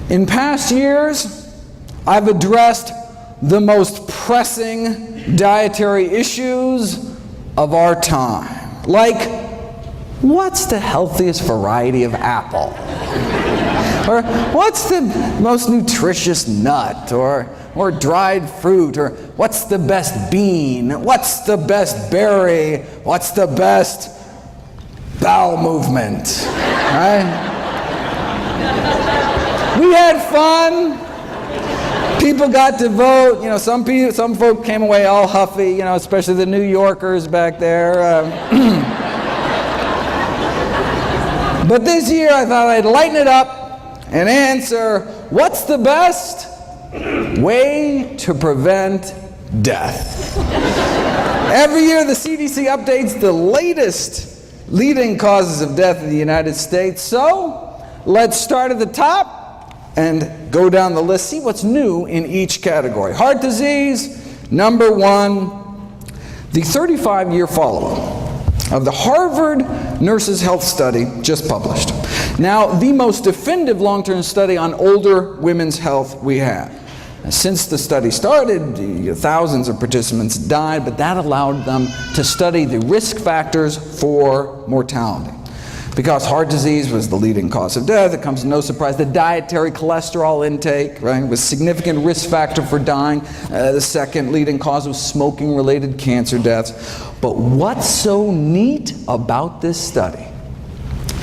In past years, I've addressed the most pressing dietary issues of our time, like what's the healthiest variety of apple? Or what's the most nutritious nut? Or dried fruit? Or what's the best bean? What's the best berry? What's the best bowel movement? Right? We had fun. People got to vote. You know, some folk came away all huffy. You know, especially the New Yorkers back there. But this year, I thought I'd lighten it up and answer: what's the best way to prevent death? Every year, the CDC updates the latest leading causes of death in the United States. So let's start at the top and go down the list, see what's new in each category. Heart disease, number one, the 35-year follow-up of the Harvard Nurses' Health Study just published. Now, the most definitive long-term study on older women's health we have. Since the study started, thousands of participants died, but that allowed them to study the risk factors for mortality. Because heart disease was the leading cause of death, it comes as no surprise. The dietary cholesterol intake, right, was a significant risk factor for dying. The second leading cause was smoking-related cancer deaths. But what's so neat about this study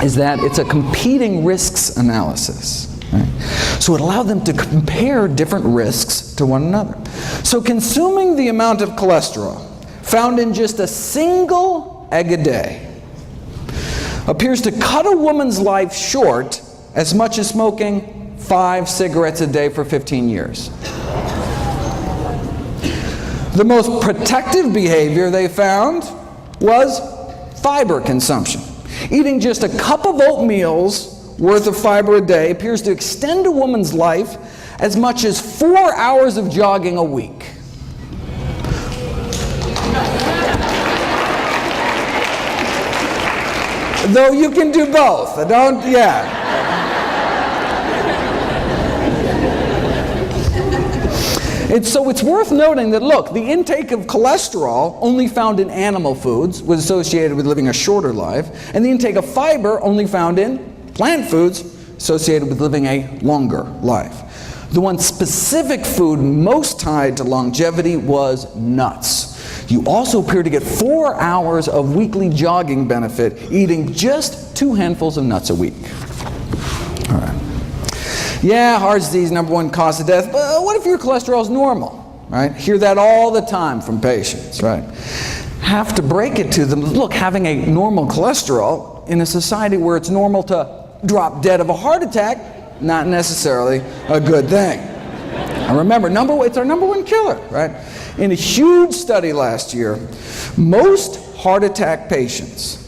is that it's a competing risks analysis. Right? So it allowed them to compare different risks to one another. So consuming the amount of cholesterol found in just a single egg a day appears to cut a woman's life short as much as smoking 5 cigarettes a day for 15 years. The most protective behavior they found was fiber consumption. Eating just a cup of oatmeal's worth of fiber a day appears to extend a woman's life as much as 4 hours of jogging a week. Though you can do both. So it's worth noting that, look, the intake of cholesterol only found in animal foods was associated with living a shorter life, and the intake of fiber only found in plant foods associated with living a longer life. The one specific food most tied to longevity was nuts. You also appear to get 4 hours of weekly jogging benefit eating just 2 handfuls of nuts a week. All right. Yeah, heart disease, number one cause of death, but what if your cholesterol is normal, right? Hear that all the time from patients, right? Have to break it to them. Look, having a normal cholesterol in a society where it's normal to drop dead of a heart attack, not necessarily a good thing. And remember, it's our number one killer, right? In a huge study last year, most heart attack patients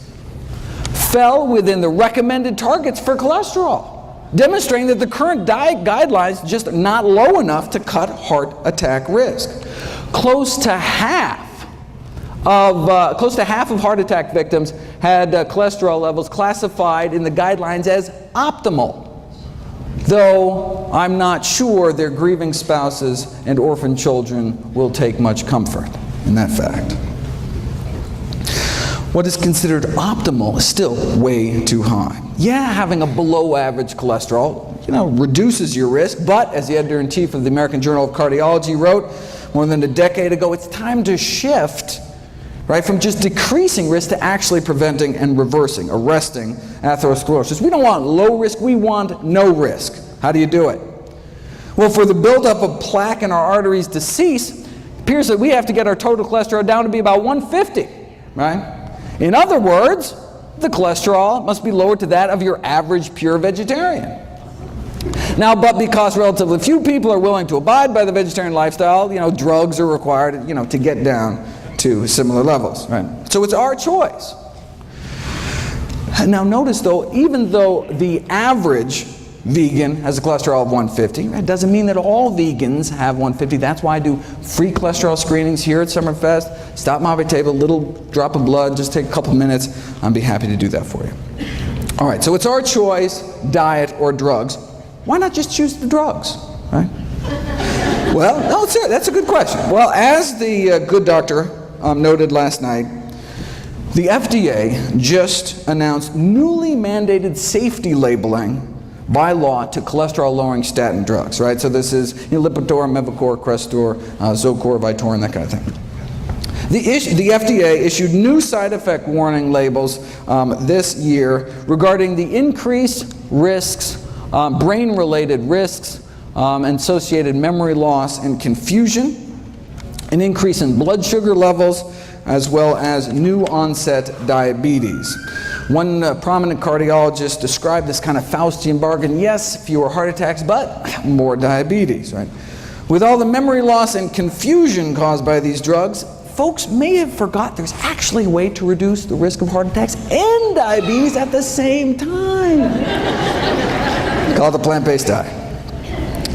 fell within the recommended targets for cholesterol, demonstrating that the current diet guidelines just not low enough to cut heart attack risk. Close to half of heart attack victims had cholesterol levels classified in the guidelines as optimal, though I'm not sure their grieving spouses and orphan children will take much comfort in that fact. What is considered optimal is still way too high. Yeah, having a below average cholesterol, reduces your risk, but as the editor-in-chief of the American Journal of Cardiology wrote more than a decade ago, it's time to shift, right, from just decreasing risk to actually preventing and arresting atherosclerosis. We don't want low risk, we want no risk. How do you do it? Well, for the buildup of plaque in our arteries to cease, it appears that we have to get our total cholesterol down to be about 150, right? In other words, the cholesterol must be lowered to that of your average pure vegetarian. Now, but because relatively few people are willing to abide by the vegetarian lifestyle, drugs are required, to get down to similar levels, right? So it's our choice. Now notice though, even though the average vegan has a cholesterol of 150, it doesn't mean that all vegans have 150. That's why I do free cholesterol screenings here at Summerfest. Stop by my table, little drop of blood, just take a couple minutes. I'd be happy to do that for you. All right, so it's our choice, diet or drugs. Why not just choose the drugs, right? Well, no, that's a good question. Well, as the good doctor noted last night, the FDA just announced newly mandated safety labeling by law to cholesterol-lowering statin drugs, right? So this is Lipitor, Mevacor, Crestor, Zocor, Vytorin, that kind of thing. The FDA issued new side effect warning labels this year regarding the increased risks, brain-related risks, associated memory loss and confusion, an increase in blood sugar levels, as well as new onset diabetes. One prominent cardiologist described this kind of Faustian bargain: yes, fewer heart attacks, but more diabetes, right? With all the memory loss and confusion caused by these drugs, folks may have forgot there's actually a way to reduce the risk of heart attacks and diabetes at the same time. Called the plant-based diet.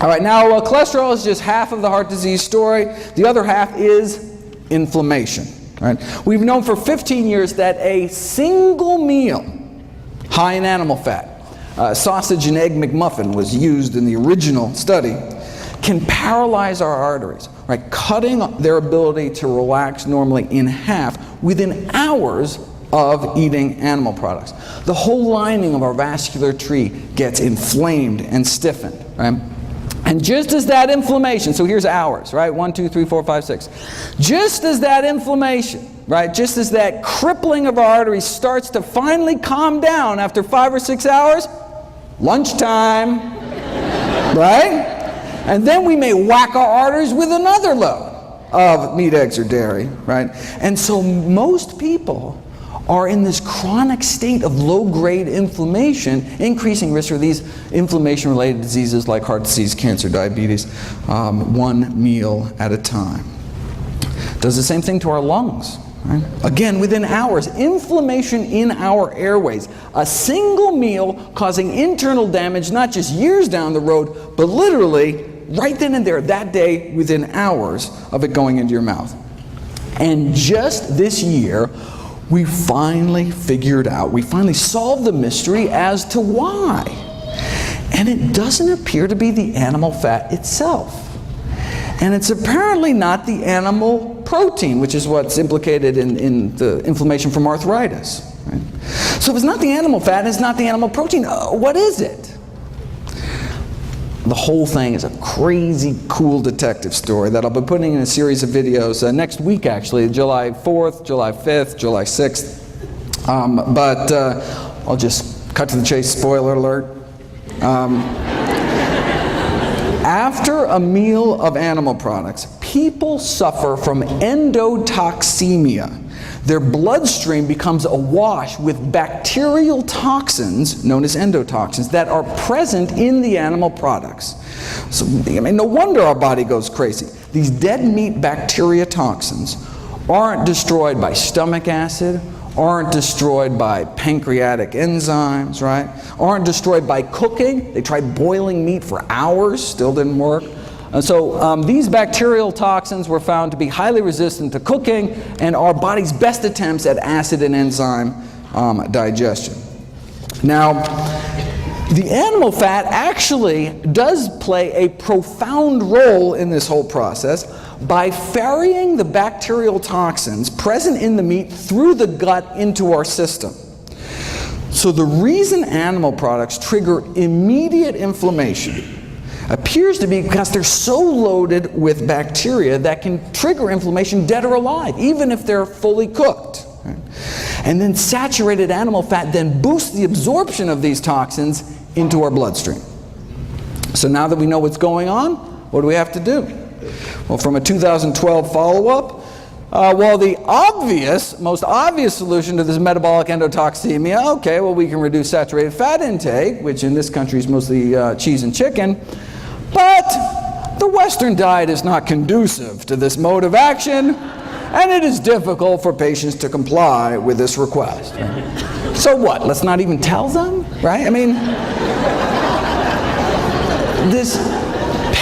All right, now cholesterol is just half of the heart disease story. The other half is inflammation. Right? We've known for 15 years that a single meal high in animal fat, sausage and egg McMuffin was used in the original study, can paralyze our arteries, right? Cutting their ability to relax normally in half within hours of eating animal products. The whole lining of our vascular tree gets inflamed and stiffened, right? And just as that inflammation, so here's hours, right? 1, 2, 3, 4, 5, 6. Just as that inflammation, right? Just as that crippling of our arteries starts to finally calm down after 5 or 6 hours, lunchtime, right? And then we may whack our arteries with another load of meat, eggs, or dairy, right? And so most people are in this chronic state of low-grade inflammation, increasing risk for these inflammation-related diseases like heart disease, cancer, diabetes, one meal at a time. Does the same thing to our lungs. Right? Again, within hours, inflammation in our airways. A single meal causing internal damage, not just years down the road, but literally right then and there, that day, within hours of it going into your mouth. And just this year, we finally figured out, we finally solved the mystery as to why. And it doesn't appear to be the animal fat itself. And it's apparently not the animal protein, which is what's implicated in the inflammation from arthritis. Right? So if it's not the animal fat, it's not the animal protein, what is it? The whole thing is a crazy, cool detective story that I'll be putting in a series of videos next week, actually, July 4th, July 5th, July 6th. But I'll just cut to the chase, spoiler alert. After a meal of animal products, people suffer from endotoxemia. Their bloodstream becomes awash with bacterial toxins, known as endotoxins, that are present in the animal products. So, no wonder our body goes crazy. These dead meat bacteria toxins aren't destroyed by stomach acid, aren't destroyed by pancreatic enzymes, right? Aren't destroyed by cooking. They tried boiling meat for hours, still didn't work. And so these bacterial toxins were found to be highly resistant to cooking and our body's best attempts at acid and enzyme digestion. Now, the animal fat actually does play a profound role in this whole process by ferrying the bacterial toxins present in the meat through the gut into our system. So the reason animal products trigger immediate inflammation appears to be because they're so loaded with bacteria that can trigger inflammation dead or alive, even if they're fully cooked. Right? And then saturated animal fat then boosts the absorption of these toxins into our bloodstream. So now that we know what's going on, what do we have to do? Well, from a 2012 follow-up, the most obvious solution to this metabolic endotoxemia, okay, well, we can reduce saturated fat intake, which in this country is mostly cheese and chicken, but the Western diet is not conducive to this mode of action, and it is difficult for patients to comply with this request. Right? So what? Let's not even tell them, right? I mean, this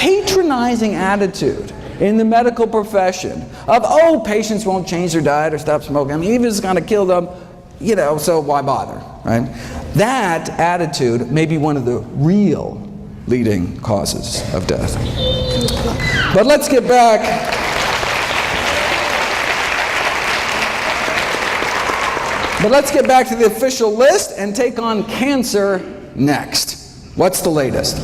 patronizing attitude in the medical profession of, oh, patients won't change their diet or stop smoking, I mean, even if it's going to kill them, so why bother, right? That attitude may be one of the real leading causes of death. But let's get back. But let's get back to the official list and take on cancer next. What's the latest?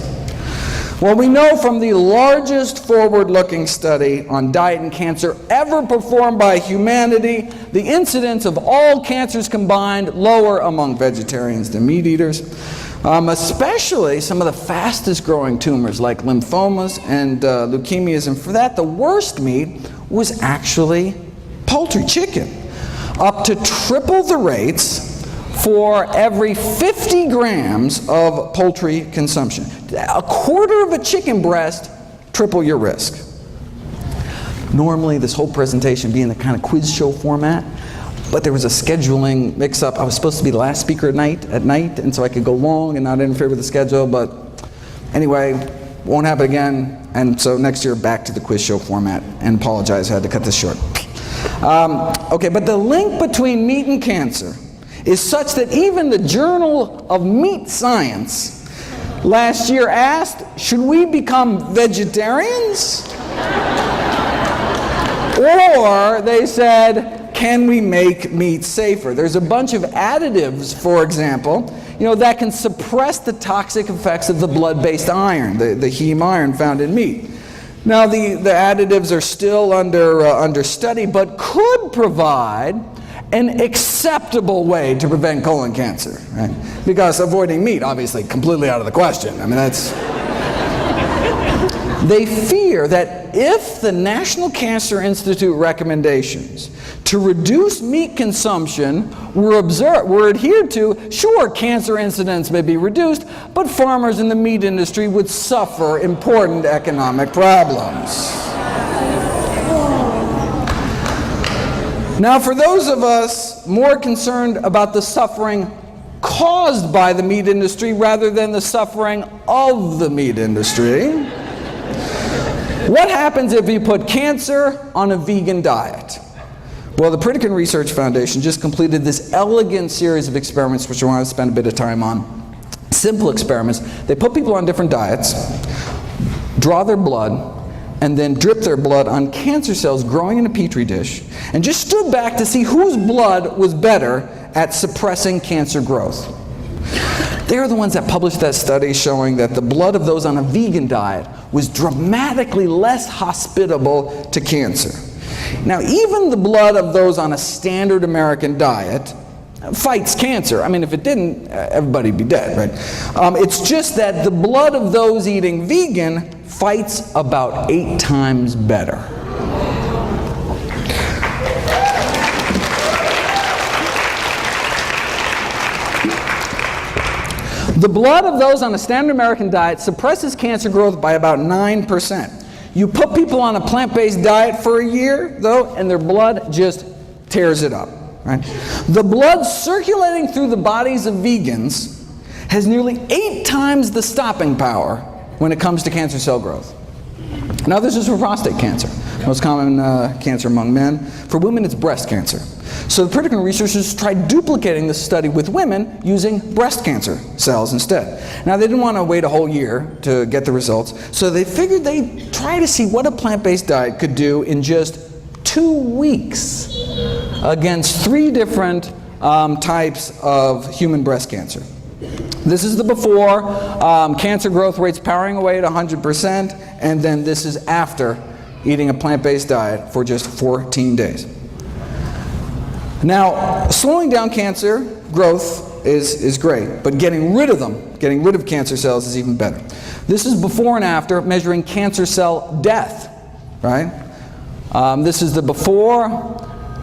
Well, we know from the largest forward-looking study on diet and cancer ever performed by humanity, the incidence of all cancers combined lower among vegetarians than meat eaters, especially some of the fastest growing tumors like lymphomas and leukemias. And for that, the worst meat was actually poultry, chicken. Up to triple the rates for every 50 grams of poultry consumption. A quarter of a chicken breast, triple your risk. Normally, this whole presentation being the kind of quiz show format, but there was a scheduling mix-up. I was supposed to be the last speaker at night, and so I could go long and not interfere with the schedule, but anyway, won't happen again, and so next year back to the quiz show format, and apologize, I had to cut this short. Okay, but the link between meat and cancer is such that even the Journal of Meat Science last year asked, should we become vegetarians? Or they said, can we make meat safer? There's a bunch of additives, for example, that can suppress the toxic effects of the blood-based iron, the heme iron found in meat. Now, the additives are still under study, but could provide an acceptable way to prevent colon cancer, right? Because avoiding meat, obviously, completely out of the question. I mean, that's... They fear that if the National Cancer Institute recommendations to reduce meat consumption were adhered to, sure, cancer incidence may be reduced, but farmers in the meat industry would suffer important economic problems. Now, for those of us more concerned about the suffering caused by the meat industry rather than the suffering of the meat industry, what happens if you put cancer on a vegan diet? Well, the Pritikin Research Foundation just completed this elegant series of experiments, which I want to spend a bit of time on. Simple experiments. They put people on different diets, draw their blood, and then drip their blood on cancer cells growing in a petri dish, and just stood back to see whose blood was better at suppressing cancer growth. They're the ones that published that study showing that the blood of those on a vegan diet was dramatically less hospitable to cancer. Now, even the blood of those on a standard American diet fights cancer. I mean, if it didn't, everybody'd be dead, right? It's just that the blood of those eating vegan fights about 8 times better. The blood of those on a standard American diet suppresses cancer growth by about 9%. You put people on a plant-based diet for a year, though, and their blood just tears it up. Right? The blood circulating through the bodies of vegans has nearly 8 times the stopping power when it comes to cancer cell growth. Now, this is for prostate cancer, most common cancer among men. For women, it's breast cancer. So the Pritikin researchers tried duplicating this study with women using breast cancer cells instead. Now, they didn't want to wait a whole year to get the results, so they figured they'd try to see what a plant-based diet could do in just 2 weeks against 3 different types of human breast cancer. This is the before, cancer growth rates powering away at 100%, and then this is after eating a plant-based diet for just 14 days. Now, slowing down cancer growth is great, but getting rid of them, getting rid of cancer cells is even better. This is before and after measuring cancer cell death, right? This is the before,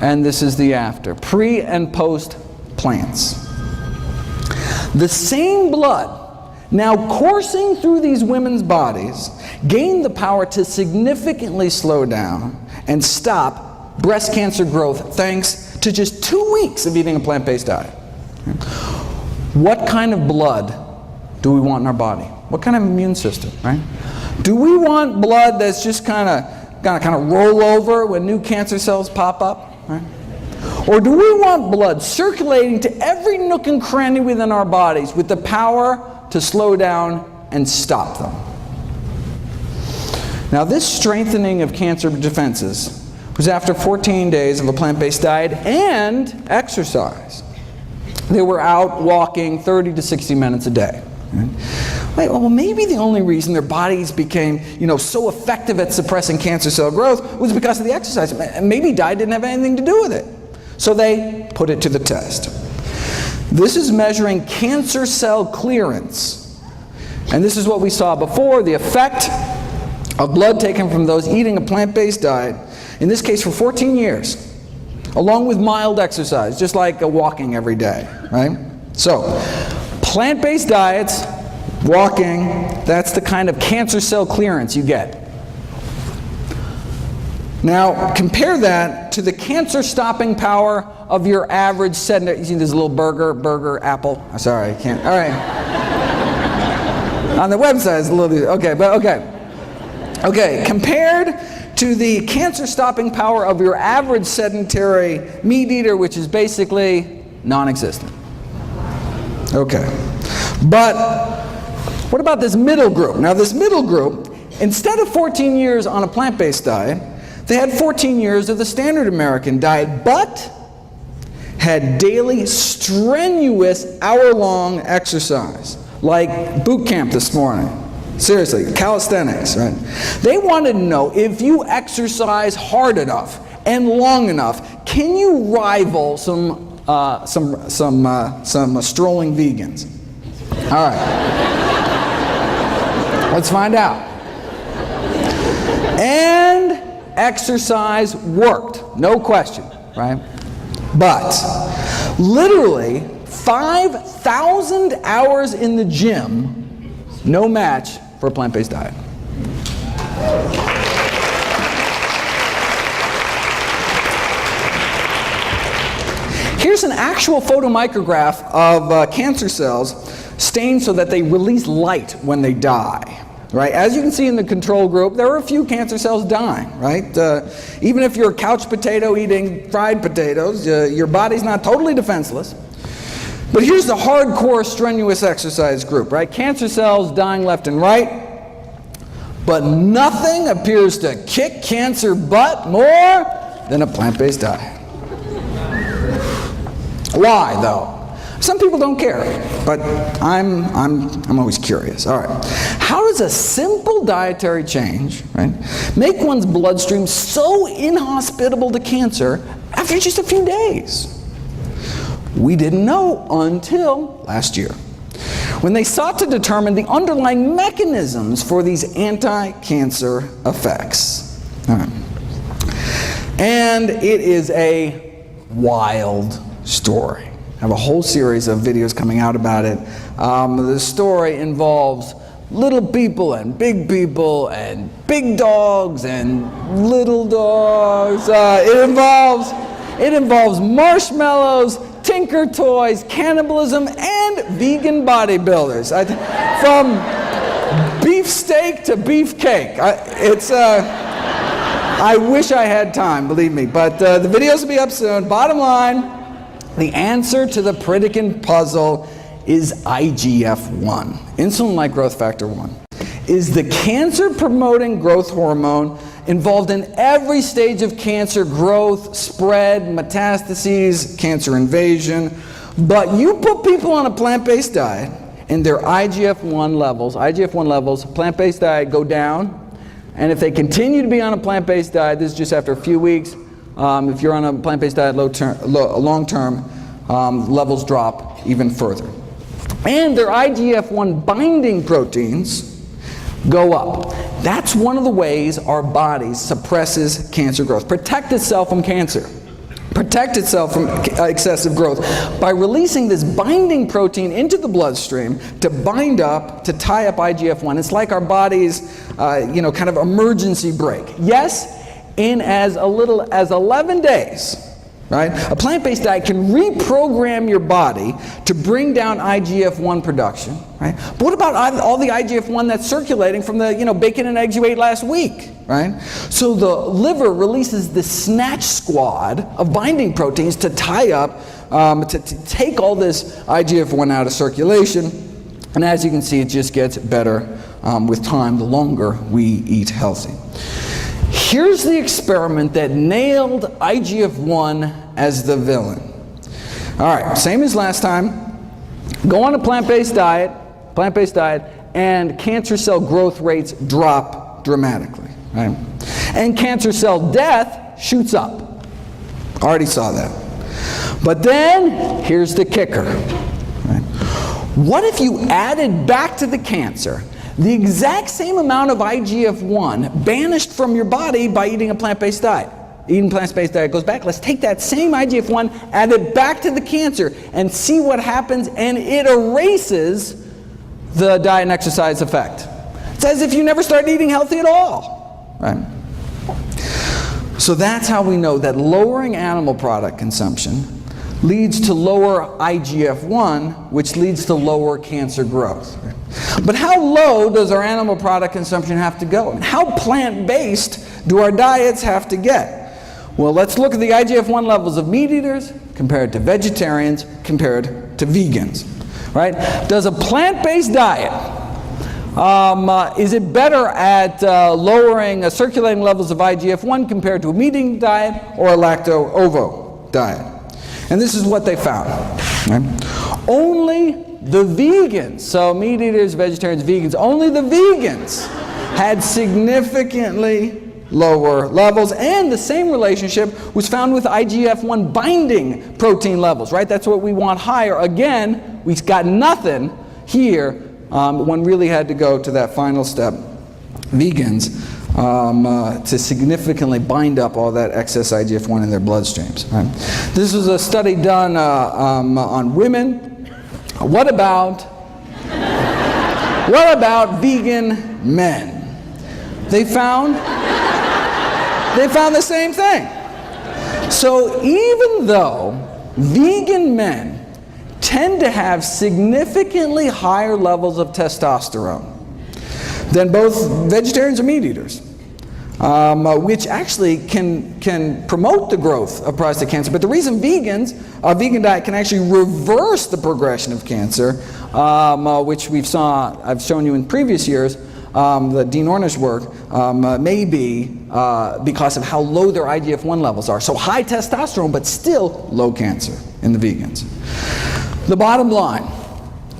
and this is the after, pre and post plants. The same blood now coursing through these women's bodies gained the power to significantly slow down and stop breast cancer growth thanks to just 2 weeks of eating a plant-based diet. What kind of blood do we want in our body? What kind of immune system, right? Do we want blood that's just kind of roll over when new cancer cells pop up, right? Or do we want blood circulating to every nook and cranny within our bodies with the power to slow down and stop them? Now, this strengthening of cancer defenses was after 14 days of a plant-based diet and exercise. They were out walking 30 to 60 minutes a day. Right? Well, maybe the only reason their bodies became, so effective at suppressing cancer cell growth was because of the exercise. Maybe diet didn't have anything to do with it. So they put it to the test. This is measuring cancer cell clearance. And this is what we saw before, the effect of blood taken from those eating a plant-based diet, in this case for 14 years, along with mild exercise, just like walking every day, right? So, plant-based diets, walking, that's the kind of cancer cell clearance you get. Now, compare that to the cancer-stopping power of your average sedentary. You see this little burger, apple? Oh, sorry, I can't. All right. On the website, it's a little, okay, but okay. Okay, compared to the cancer-stopping power of your average sedentary meat eater, which is basically non-existent. Okay. But what about this middle group? Now, this middle group, instead of 14 years on a plant-based diet, they had 14 years of the standard American diet, but had daily strenuous hour-long exercise, like boot camp this morning. Seriously, calisthenics, right? They wanted to know, if you exercise hard enough and long enough, can you rival some strolling vegans? All right. Let's find out. And exercise worked, no question, right? But literally 5,000 hours in the gym, no match for a plant-based diet. Here's an actual photomicrograph of cancer cells stained so that they release light when they die. Right? As you can see in the control group, there are a few cancer cells dying, right? Even if you're a couch potato eating fried potatoes, your body's not totally defenseless. But here's the hardcore strenuous exercise group, right? Cancer cells dying left and right, but nothing appears to kick cancer butt more than a plant-based diet. Why, though? Some people don't care, but I'm always curious. All right, how does a simple dietary change, right, make one's bloodstream so inhospitable to cancer after just a few days? We didn't know until last year, when they sought to determine the underlying mechanisms for these anti-cancer effects. All right. And it is a wild story. I have a whole series of videos coming out about it. The story involves little people and big dogs and little dogs. It involves marshmallows, Tinker Toys, cannibalism, and vegan bodybuilders. From beefsteak to beefcake. I wish I had time, believe me. But the videos will be up soon. Bottom line, the answer to the Pritikin puzzle is IGF-1, insulin-like growth factor 1. Is the cancer-promoting growth hormone involved in every stage of cancer growth, spread, metastases, cancer invasion. But you put people on a plant-based diet, and their IGF-1 levels, plant-based diet, go down. And if they continue to be on a plant-based diet, this is just after a few weeks, if you're on a plant-based diet long-term, levels drop even further. And their IGF-1 binding proteins go up. That's one of the ways our body suppresses cancer growth. Protect itself from cancer. Protect itself from excessive growth by releasing this binding protein into the bloodstream to bind up, to tie up IGF-1. It's like our body's, kind of emergency brake. Yes, in as little as 11 days, right? A plant-based diet can reprogram your body to bring down IGF-1 production, right? But what about all the IGF-1 that's circulating from the bacon and eggs you ate last week, right? So the liver releases the snatch squad of binding proteins to tie up, to take all this IGF-1 out of circulation. And as you can see, it just gets better with time the longer we eat healthy. Here's the experiment that nailed IGF-1 as the villain. All right, same as last time. Go on a plant-based diet, and cancer cell growth rates drop dramatically, right? And cancer cell death shoots up. Already saw that. But then, here's the kicker. Right? What if you added back to the cancer the exact same amount of IGF-1 banished from your body by eating a plant-based diet? Eating plant-based diet goes back. Let's take that same IGF-1, add it back to the cancer, and see what happens, and it erases the diet and exercise effect. It's as if you never started eating healthy at all, right? So that's how we know that lowering animal product consumption leads to lower IGF-1, which leads to lower cancer growth. But how low does our animal product consumption have to go? And how plant-based do our diets have to get? Well, let's look at the IGF-1 levels of meat eaters compared to vegetarians, compared to vegans, right? Does a plant-based diet, is it better at lowering circulating levels of IGF-1 compared to a meat-eating diet or a lacto-ovo diet? And this is what they found. Right? Only the vegans, so meat eaters, vegetarians, vegans, only the vegans had significantly lower levels, and the same relationship was found with IGF-1 binding protein levels, right? That's what we want higher. Again, we got nothing here. One really had to go to that final step, vegans, to significantly bind up all that excess IGF-1 in their bloodstreams. Right? This was a study done on women. What about vegan men? They found the same thing. So even though vegan men tend to have significantly higher levels of testosterone than both vegetarians or meat eaters, which actually can promote the growth of prostate cancer. But the reason a vegan diet can actually reverse the progression of cancer, which I've shown you in previous years, the Dean Ornish work, may be because of how low their IGF-1 levels are. So high testosterone, but still low cancer in the vegans. The bottom line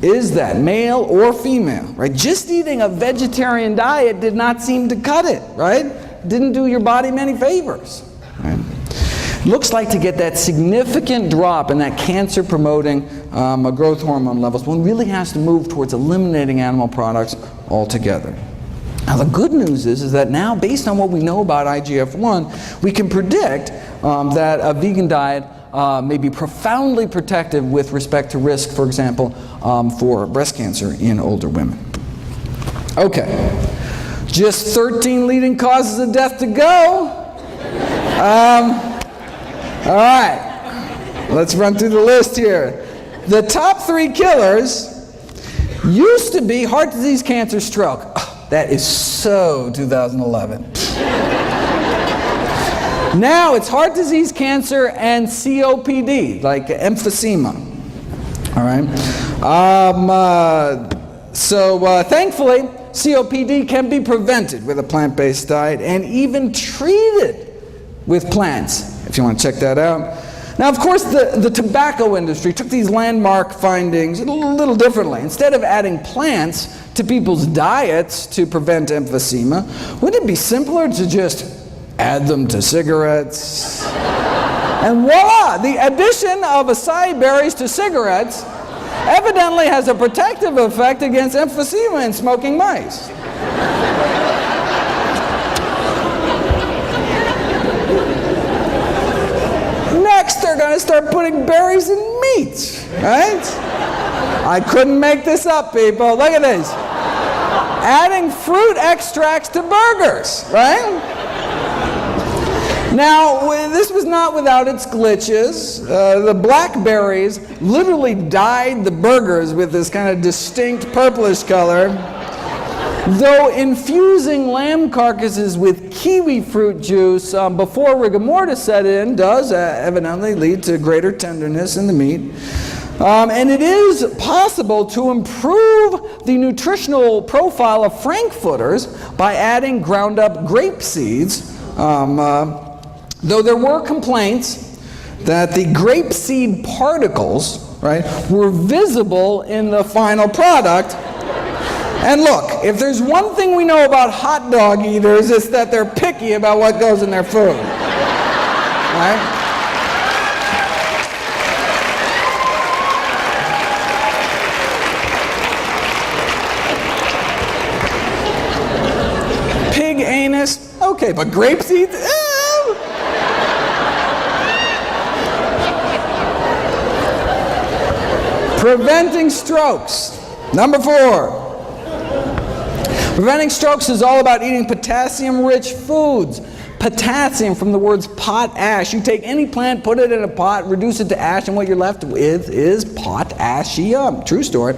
is that male or female, right? Just eating a vegetarian diet did not seem to cut it, right? Didn't do your body many favors. Right? Looks like to get that significant drop in that cancer-promoting growth hormone levels, one really has to move towards eliminating animal products altogether. Now the good news is that now, based on what we know about IGF-1, we can predict that a vegan diet may be profoundly protective with respect to risk, for example, for breast cancer in older women. Okay, just 13 leading causes of death to go. All right, let's run through the list here. The top 3 killers used to be heart disease, cancer, stroke. Oh, that is so 2011. Now it's heart disease, cancer, and COPD, like emphysema. All right. Thankfully, COPD can be prevented with a plant-based diet and even treated with plants, if you want to check that out. Now, of course, the tobacco industry took these landmark findings a little differently. Instead of adding plants to people's diets to prevent emphysema, wouldn't it be simpler to just add them to cigarettes? And voila, the addition of acai berries to cigarettes evidently has a protective effect against emphysema in smoking mice. Next, they're going to start putting berries in meat, right? I couldn't make this up, people. Look at this. Adding fruit extracts to burgers, right? Now, this was not without its glitches. The blackberries literally dyed the burgers with this kind of distinct purplish color, though infusing lamb carcasses with kiwi fruit juice before rigor mortis set in does evidently lead to greater tenderness in the meat. And it is possible to improve the nutritional profile of frankfurters by adding ground up grape seeds, though there were complaints that the grape seed particles, right, were visible in the final product. And look, if there's one thing we know about hot dog eaters, it's that they're picky about what goes in their food, right? Anus, okay, but grape seeds? Preventing strokes. Number 4. Preventing strokes is all about eating potassium-rich foods. Potassium from the words potash. You take any plant, put it in a pot, reduce it to ash, and what you're left with is potassium. True story.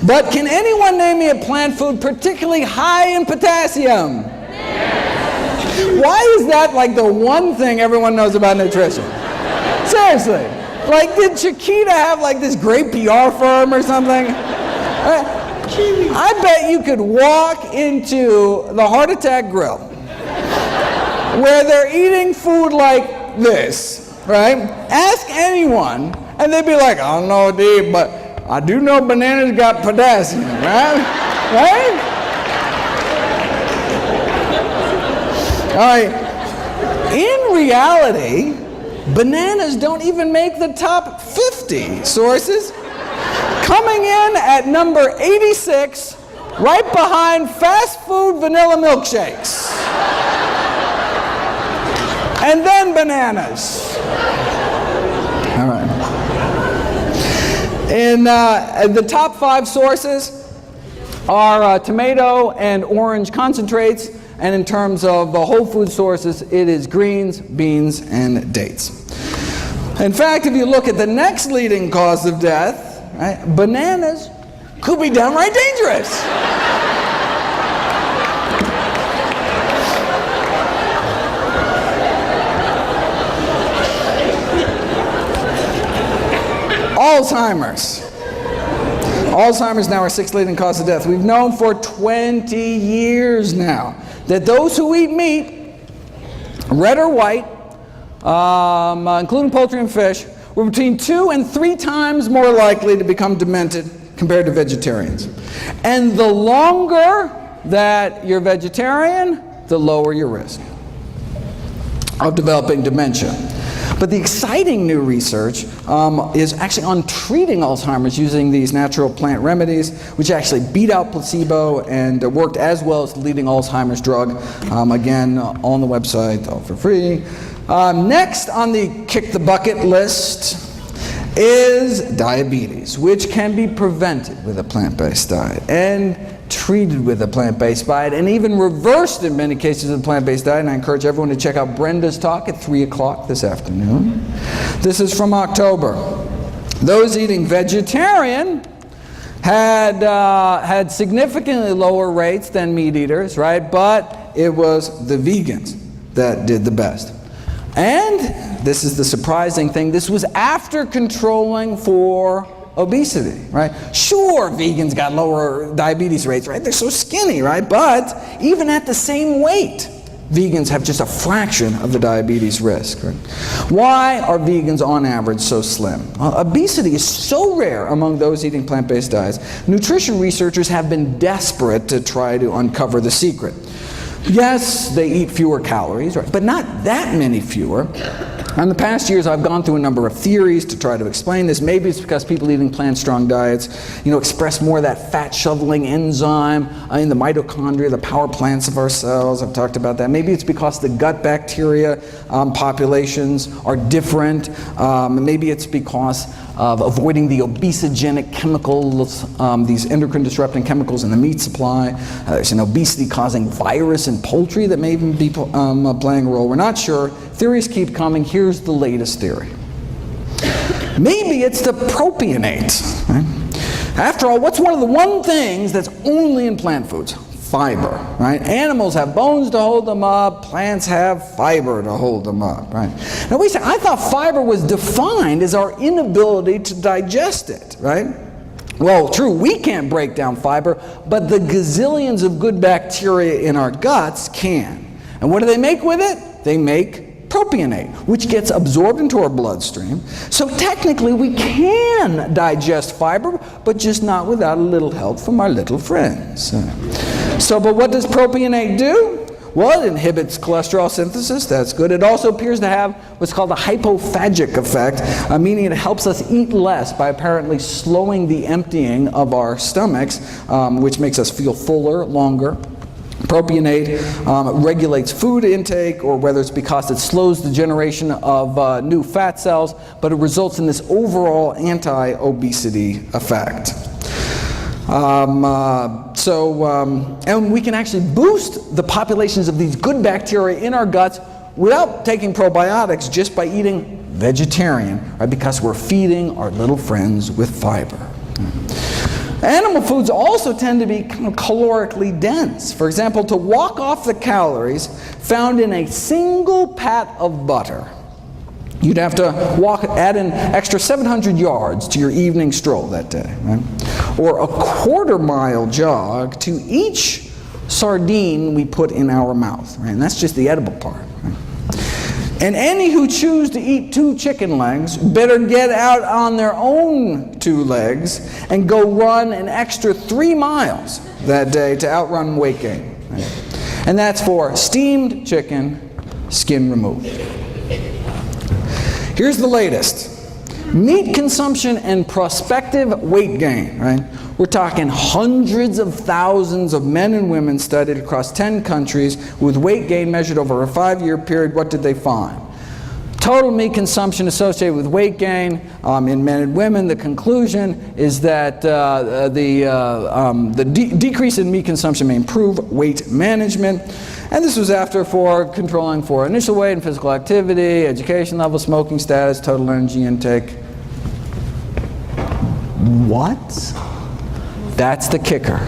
But can anyone name me a plant food particularly high in potassium? Why is that like the one thing everyone knows about nutrition? Seriously. Like, did Chiquita have like this great PR firm or something? I bet you could walk into the Heart Attack Grill where they're eating food like this, right? Ask anyone and they'd be like, I don't know, Dave, but I do know bananas got potassium, right? Right? All right, in reality, bananas don't even make the top 50 sources, coming in at number 86, right behind fast food vanilla milkshakes. And then bananas. All right. In the top 5 sources are tomato and orange concentrates. And in terms of the whole food sources, it is greens, beans, and dates. In fact, if you look at the next leading cause of death, right, bananas could be downright dangerous. Alzheimer's. Alzheimer's now our 6th leading cause of death. We've known for 20 years now that those who eat meat, red or white, including poultry and fish, were between 2 and 3 times more likely to become demented compared to vegetarians. And the longer that you're vegetarian, the lower your risk of developing dementia. But the exciting new research is actually on treating Alzheimer's using these natural plant remedies, which actually beat out placebo and worked as well as the leading Alzheimer's drug. Again, on the website, all for free. Next on the kick the bucket list is diabetes, which can be prevented with a plant-based diet and treated with a plant-based diet and even reversed in many cases with a plant-based diet. And I encourage everyone to check out Brenda's talk at 3 o'clock this afternoon. This is from October. Those eating vegetarian had significantly lower rates than meat eaters, right? But it was the vegans that did the best. And this is the surprising thing, this was after controlling for obesity, right? Sure, vegans got lower diabetes rates, right? They're so skinny, right? But even at the same weight, vegans have just a fraction of the diabetes risk, right? Why are vegans on average so slim? Obesity is so rare among those eating plant-based diets. Nutrition researchers have been desperate to try to uncover the secret. Yes, they eat fewer calories, right? But not that many fewer. In the past years, I've gone through a number of theories to try to explain this. Maybe it's because people eating plant-strong diets, express more of that fat-shoveling enzyme in the mitochondria, the power plants of our cells. I've talked about that. Maybe it's because the gut bacteria populations are different. Maybe it's because of avoiding the obesogenic chemicals, these endocrine-disrupting chemicals in the meat supply. There's an obesity-causing virus in poultry that may even be playing a role. We're not sure. Theories keep coming. Here's the latest theory. Maybe it's the propionate. Right? After all, what's one of the one things that's only in plant foods? Fiber, right? Animals have bones to hold them up. Plants have fiber to hold them up, right? Now we say, I thought fiber was defined as our inability to digest it, right? Well, true, we can't break down fiber, but the gazillions of good bacteria in our guts can. And what do they make with it? They make propionate, which gets absorbed into our bloodstream. So technically we can digest fiber, but just not without a little help from our little friends. But what does propionate do? Well, it inhibits cholesterol synthesis. That's good. It also appears to have what's called a hypophagic effect, meaning it helps us eat less by apparently slowing the emptying of our stomachs, which makes us feel fuller longer. Propionate regulates food intake, or whether it's because it slows the generation of new fat cells, but it results in this overall anti-obesity effect. And we can actually boost the populations of these good bacteria in our guts without taking probiotics, just by eating vegetarian, right? Because we're feeding our little friends with fiber. Animal foods also tend to be kind of calorically dense. For example, to walk off the calories found in a single pat of butter, you'd have to add an extra 700 yards to your evening stroll that day, right? Or a quarter-mile jog to each sardine we put in our mouth, right? And that's just the edible part, right? And any who choose to eat 2 chicken legs better get out on their own 2 legs and go run an extra 3 miles that day to outrun weight gain, right? And that's for steamed chicken, skin removed. Here's the latest. Meat consumption and prospective weight gain, right? We're talking hundreds of thousands of men and women studied across 10 countries with weight gain measured over a 5-year period. What did they find? Total meat consumption associated with weight gain in men and women. The conclusion is that the decrease in meat consumption may improve weight management. And this was after controlling for initial weight and physical activity, education level, smoking status, total energy intake. What? That's the kicker.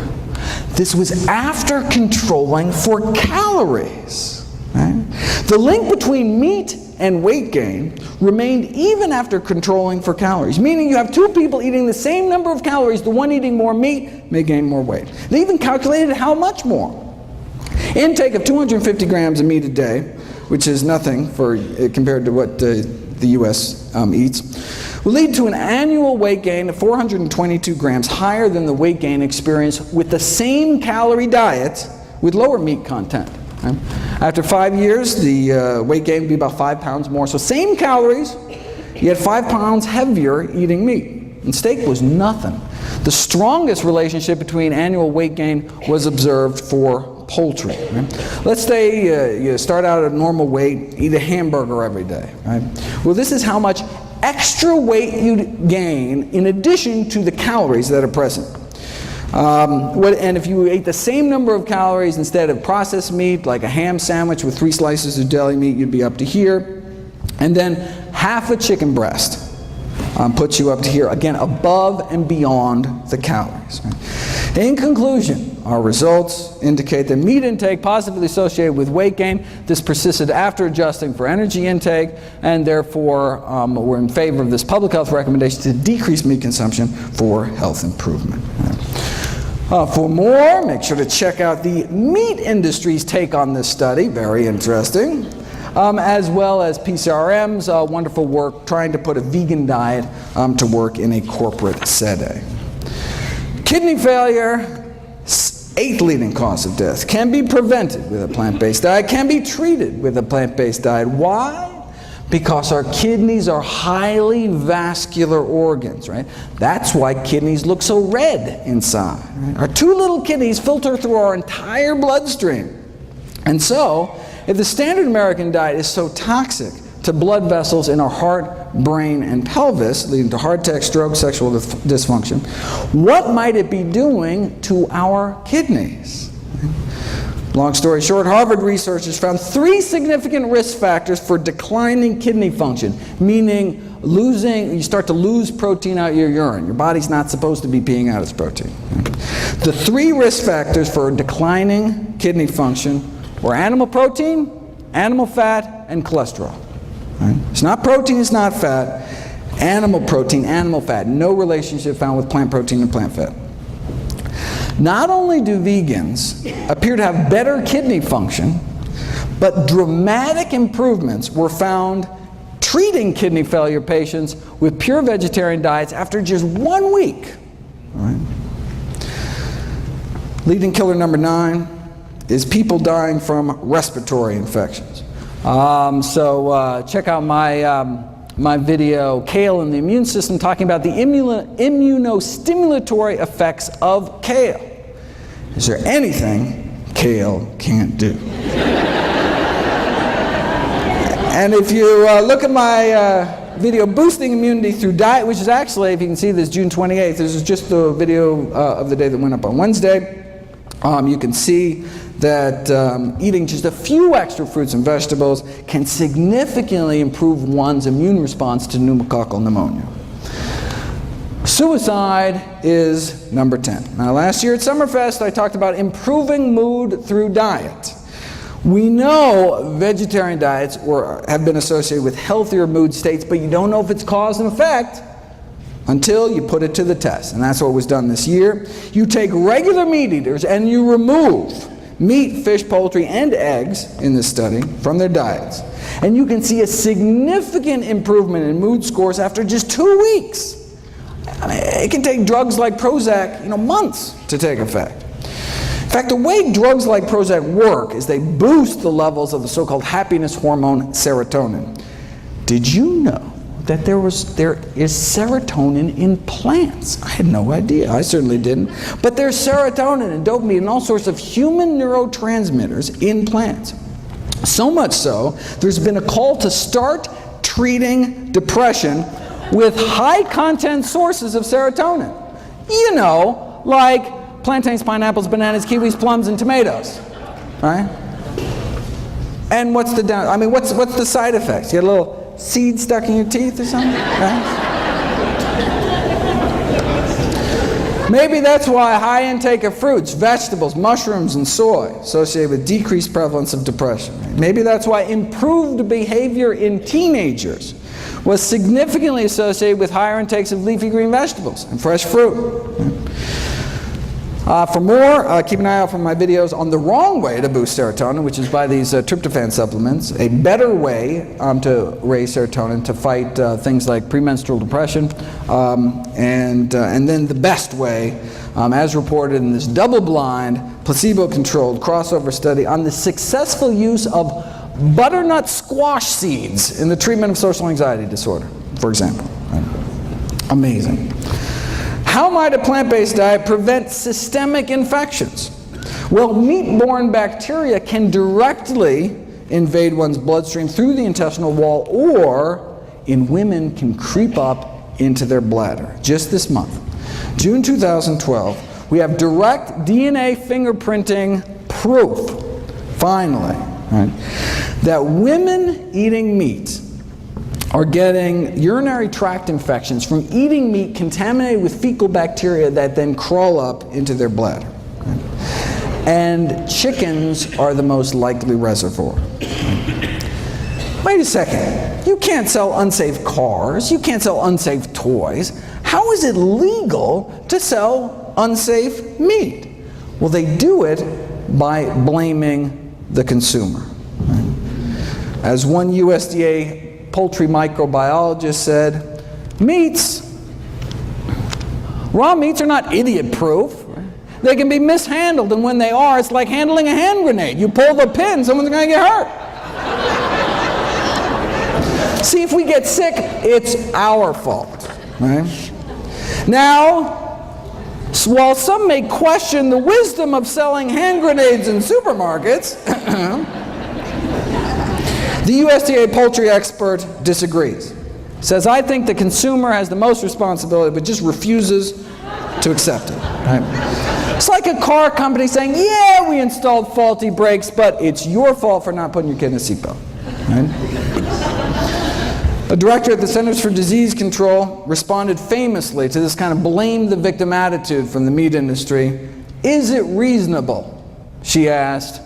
This was after controlling for calories. Right? The link between meat and weight gain remained even after controlling for calories, meaning you have 2 people eating the same number of calories, the one eating more meat may gain more weight. They even calculated how much more. Intake of 250 grams of meat a day, which is nothing compared to what the U.S. Eats, will lead to an annual weight gain of 422 grams, higher than the weight gain experienced with the same calorie diet with lower meat content. Right? After 5 years, the weight gain would be about 5 pounds more. So same calories, yet 5 pounds heavier eating meat. And steak was nothing. The strongest relationship between annual weight gain was observed for poultry. Right? Let's say you start out at a normal weight, eat a hamburger every day. Right? Well, this is how much extra weight you'd gain in addition to the calories that are present. And if you ate the same number of calories instead of processed meat, like a ham sandwich with 3 slices of deli meat, you'd be up to here. And then half a chicken breast puts you up to here, again, above and beyond the calories. Right? In conclusion, our results indicate that meat intake positively associated with weight gain. This persisted after adjusting for energy intake, and therefore we're in favor of this public health recommendation to decrease meat consumption for health improvement. For more, make sure to check out the meat industry's take on this study, very interesting, as well as PCRM's wonderful work trying to put a vegan diet to work in a corporate setting. Kidney failure, 8th leading cause of death, can be prevented with a plant-based diet, can be treated with a plant-based diet. Why? Because our kidneys are highly vascular organs, right? That's why kidneys look so red inside. Right? Our 2 little kidneys filter through our entire bloodstream. And so, if the standard American diet is so toxic to blood vessels in our heart, brain, and pelvis, leading to heart attack, stroke, sexual dysfunction, what might it be doing to our kidneys? Long story short, Harvard researchers found 3 significant risk factors for declining kidney function, meaning you start to lose protein out of your urine. Your body's not supposed to be peeing out its protein. The 3 risk factors for declining kidney function were animal protein, animal fat, and cholesterol. Right? It's not protein, it's not fat. Animal protein, animal fat. No relationship found with plant protein and plant fat. Not only do vegans appear to have better kidney function, but dramatic improvements were found treating kidney failure patients with pure vegetarian diets after just 1 week. All right. Leading killer number 9 is people dying from respiratory infections. Check out my video, Kale and the Immune System, talking about the immunostimulatory effects of kale. Is there anything kale can't do? And if you look at my video, Boosting Immunity Through Diet, which is actually, if you can see this, June 28th, this is just the video of the day that went up on Wednesday. You can see that eating just a few extra fruits and vegetables can significantly improve one's immune response to pneumococcal pneumonia. Suicide is number 10. Now, last year at Summerfest, I talked about improving mood through diet. We know vegetarian diets have been associated with healthier mood states, but you don't know if it's cause and effect until you put it to the test. And that's what was done this year. You take regular meat eaters and you remove meat, fish, poultry, and eggs in this study from their diets. And you can see a significant improvement in mood scores after just 2 weeks. I mean, it can take drugs like Prozac, months to take effect. In fact, the way drugs like Prozac work is they boost the levels of the so-called happiness hormone serotonin. Did you know that there is serotonin in plants? I had no idea. I certainly didn't. But there's serotonin and dopamine and all sorts of human neurotransmitters in plants. So much so, there's been a call to start treating depression with high-content sources of serotonin. Like plantains, pineapples, bananas, kiwis, plums, and tomatoes. Right? And what's the side effects? You get a little seed stuck in your teeth or something? Right? Maybe that's why high intake of fruits, vegetables, mushrooms, and soy associated with decreased prevalence of depression. Right? Maybe that's why improved behavior in teenagers was significantly associated with higher intakes of leafy green vegetables and fresh fruit. Right? For more, keep an eye out for my videos on the wrong way to boost serotonin, which is by these tryptophan supplements, a better way to raise serotonin to fight things like premenstrual depression, and then the best way, as reported in this double-blind, placebo-controlled crossover study on the successful use of butternut squash seeds in the treatment of social anxiety disorder, for example. Right? Amazing. How might a plant-based diet prevent systemic infections? Well, meat-borne bacteria can directly invade one's bloodstream through the intestinal wall, or in women can creep up into their bladder. Just this month, June 2012, we have direct DNA fingerprinting proof, finally, right, that women eating meat are getting urinary tract infections from eating meat contaminated with fecal bacteria that then crawl up into their bladder. Right? And chickens are the most likely reservoir. Wait a second. You can't sell unsafe cars. You can't sell unsafe toys. How is it legal to sell unsafe meat? Well, they do it by blaming the consumer. Right? As one USDA poultry microbiologist said, raw meats are not idiot-proof. They can be mishandled, and when they are, it's like handling a hand grenade. You pull the pin, someone's going to get hurt. See, if we get sick, it's our fault. Right? Now, while some may question the wisdom of selling hand grenades in supermarkets, the USDA poultry expert disagrees. Says, I think the consumer has the most responsibility, but just refuses to accept it. Right? It's like a car company saying, yeah, we installed faulty brakes, but it's your fault for not putting your kid in a seatbelt. Right? A director at the Centers for Disease Control responded famously to this kind of blame the victim attitude from the meat industry. Is it reasonable, she asked,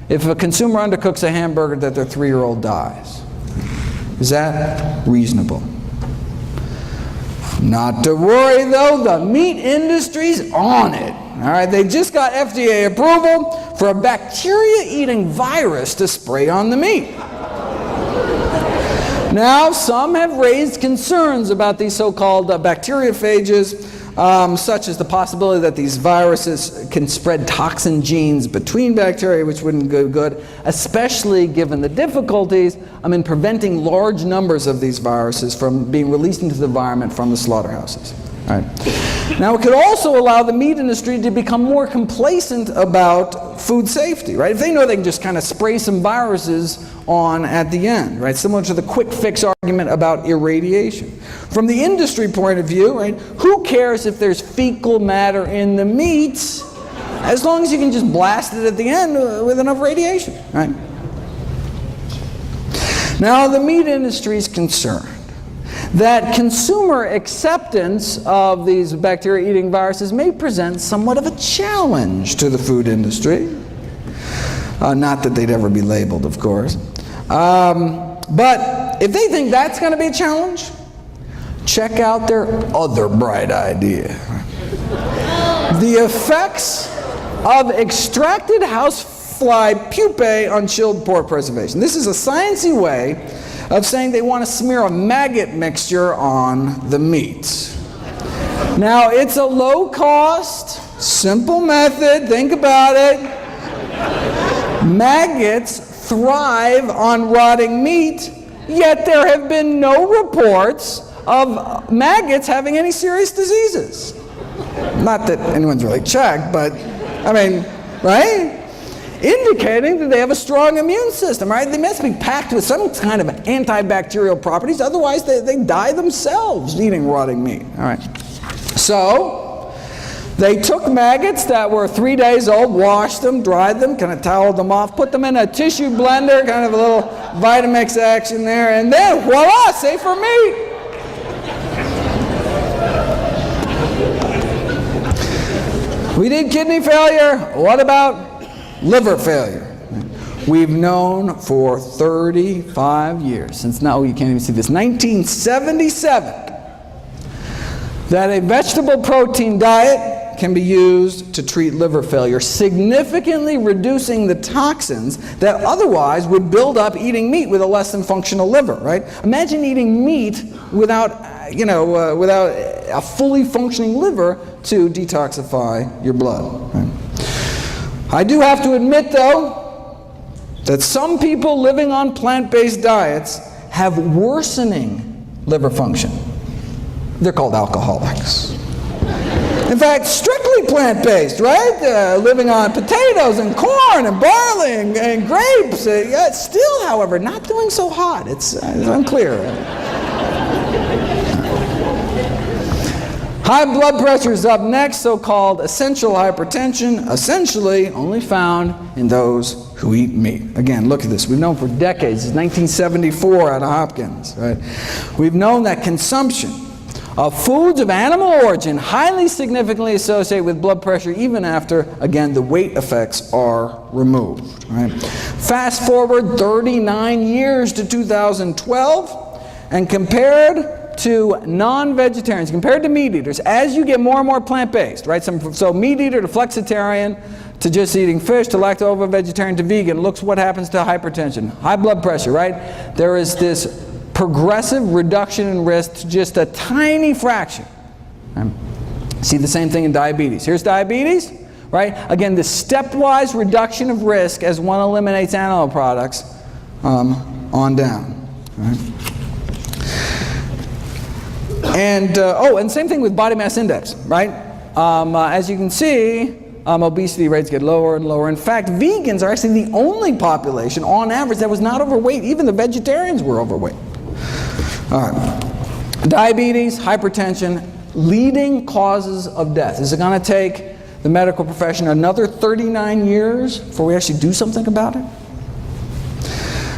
if a consumer undercooks a hamburger that their 3-year-old dies? Is that reasonable? Not to worry though, the meat industry's on it. All right, they just got FDA approval for a bacteria-eating virus to spray on the meat. Now, some have raised concerns about these so-called bacteriophages, such as the possibility that these viruses can spread toxin genes between bacteria, which wouldn't go good, especially given the difficulties in preventing large numbers of these viruses from being released into the environment from the slaughterhouses. All right. Now, it could also allow the meat industry to become more complacent about food safety, right? If they know they can just kind of spray some viruses on at the end, right? Similar to the quick fix argument about irradiation. From the industry point of view, right, who cares if there's fecal matter in the meats, as long as you can just blast it at the end with enough radiation, right? Now, the meat industry is concerned that consumer acceptance of these bacteria-eating viruses may present somewhat of a challenge to the food industry. Not that they'd ever be labeled, of course. But if they think that's going to be a challenge, check out their other bright idea. The effects of extracted housefly pupae on chilled pork preservation. This is a sciencey way of saying they want to smear a maggot mixture on the meat. Now, it's a low-cost, simple method. Think about it. Maggots thrive on rotting meat, yet there have been no reports of maggots having any serious diseases. Not that anyone's really checked, but, I mean, right? Indicating that they have a strong immune system, right? They must be packed with some kind of antibacterial properties, otherwise they die themselves eating rotting meat. All right. So, they took maggots that were 3 days old, washed them, dried them, kind of toweled them off, put them in a tissue blender, kind of a little Vitamix action there, and then voila, safer meat. We did kidney failure. What about liver failure? We've known for 35 years, since now you can't even see this, 1977, that a vegetable protein diet can be used to treat liver failure, significantly reducing the toxins that otherwise would build up eating meat with a less than functional liver, right? Imagine eating meat without without a fully functioning liver to detoxify your blood. Right? I do have to admit, though, that some people living on plant-based diets have worsening liver function. They're called alcoholics. In fact, strictly plant-based, right? Living on potatoes and corn and barley and grapes. Still, however, not doing so hot. It's unclear. High blood pressure is up next, so-called essential hypertension, essentially only found in those who eat meat. Again, look at this. We've known for decades, since 1974 out of Hopkins, right? We've known that consumption of foods of animal origin highly significantly associate with blood pressure even after, again, the weight effects are removed. Right? Fast forward 39 years to 2012, and compared to non-vegetarians, compared to meat eaters, as you get more and more plant-based, right? So meat eater to flexitarian, to just eating fish, to lacto-vegetarian to vegan, looks what happens to hypertension, high blood pressure, right? There is this progressive reduction in risk to just a tiny fraction. Right? See the same thing in diabetes. Here's diabetes, right? Again, the stepwise reduction of risk as one eliminates animal products on down. Right? And same thing with body mass index, right? As you can see, obesity rates get lower and lower. In fact, vegans are actually the only population, on average, that was not overweight. Even the vegetarians were overweight. All right. Diabetes, hypertension, leading causes of death. Is it going to take the medical profession another 39 years before we actually do something about it?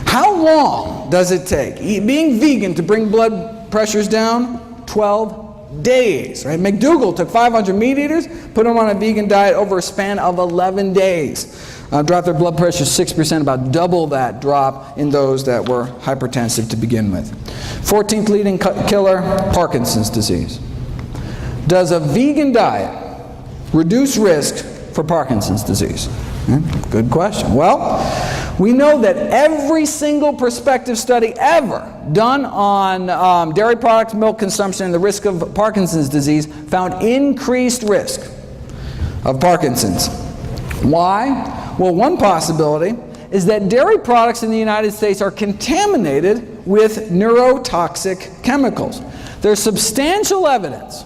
How long does it take being vegan to bring blood pressures down? 12 days, right? McDougall took 500 meat eaters, put them on a vegan diet over a span of 11 days. Dropped their blood pressure 6%, about double that drop in those that were hypertensive to begin with. 14th leading killer, Parkinson's disease. Does a vegan diet reduce risk for Parkinson's disease? Good question. Well, we know that every single prospective study ever done on dairy products, milk consumption, and the risk of Parkinson's disease found increased risk of Parkinson's. Why? Well, one possibility is that dairy products in the United States are contaminated with neurotoxic chemicals. There's substantial evidence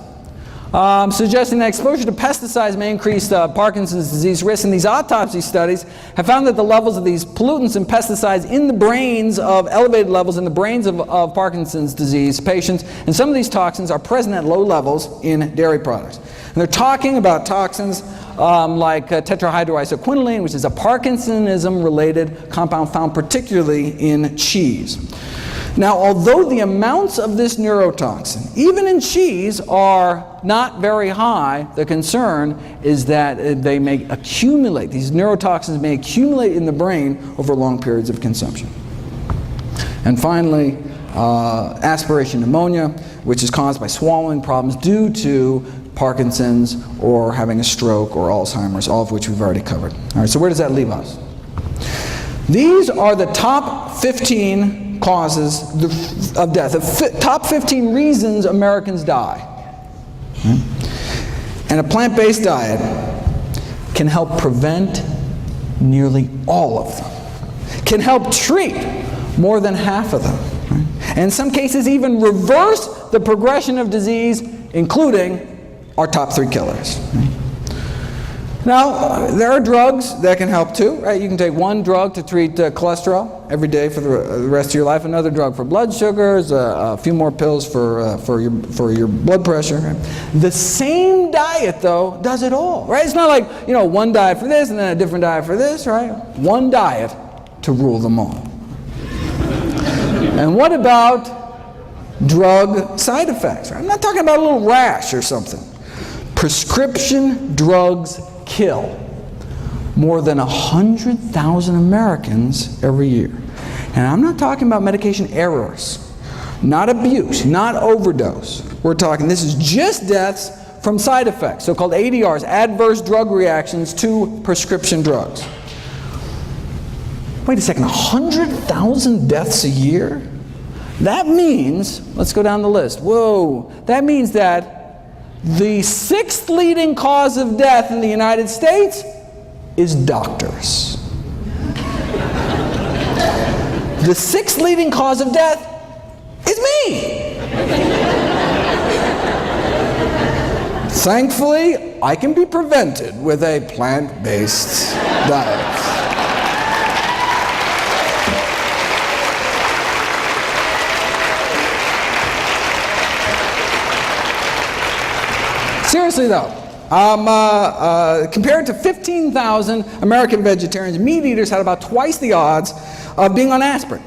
suggesting that exposure to pesticides may increase Parkinson's disease risk, and these autopsy studies have found that the levels of these pollutants and pesticides in the brains of elevated levels in the brains of Parkinson's disease patients, and some of these toxins are present at low levels in dairy products. And they're talking about toxins like tetrahydroisoquinoline, which is a Parkinsonism-related compound found particularly in cheese. Now, although the amounts of this neurotoxin, even in cheese, are not very high, the concern is that they may accumulate. These neurotoxins may accumulate in the brain over long periods of consumption. And finally, aspiration pneumonia, which is caused by swallowing problems due to Parkinson's or having a stroke or Alzheimer's, all of which we've already covered. All right, so where does that leave us? These are the top 15 causes of death, the top 15 reasons Americans die. And a plant-based diet can help prevent nearly all of them, can help treat more than half of them, and in some cases even reverse the progression of disease, including our top 3 killers. Now, there are drugs that can help too, right? You can take one drug to treat cholesterol every day for the rest of your life, another drug for blood sugars, a few more pills for your blood pressure. Right? The same diet, though, does it all, right? It's not like, one diet for this and then a different diet for this, right? One diet to rule them all. And what about drug side effects? Right? I'm not talking about a little rash or something. Prescription drugs kill more than 100,000 Americans every year. And I'm not talking about medication errors, not abuse, not overdose. We're talking, this is just deaths from side effects, so-called ADRs, adverse drug reactions to prescription drugs. Wait a second, 100,000 deaths a year? That means, let's go down the list. Whoa, that means that the 6th leading cause of death in the United States is doctors. The 6th leading cause of death is me. Thankfully, I can be prevented with a plant-based diet. Seriously though, compared to 15,000 American vegetarians, meat eaters had about twice the odds of being on aspirin,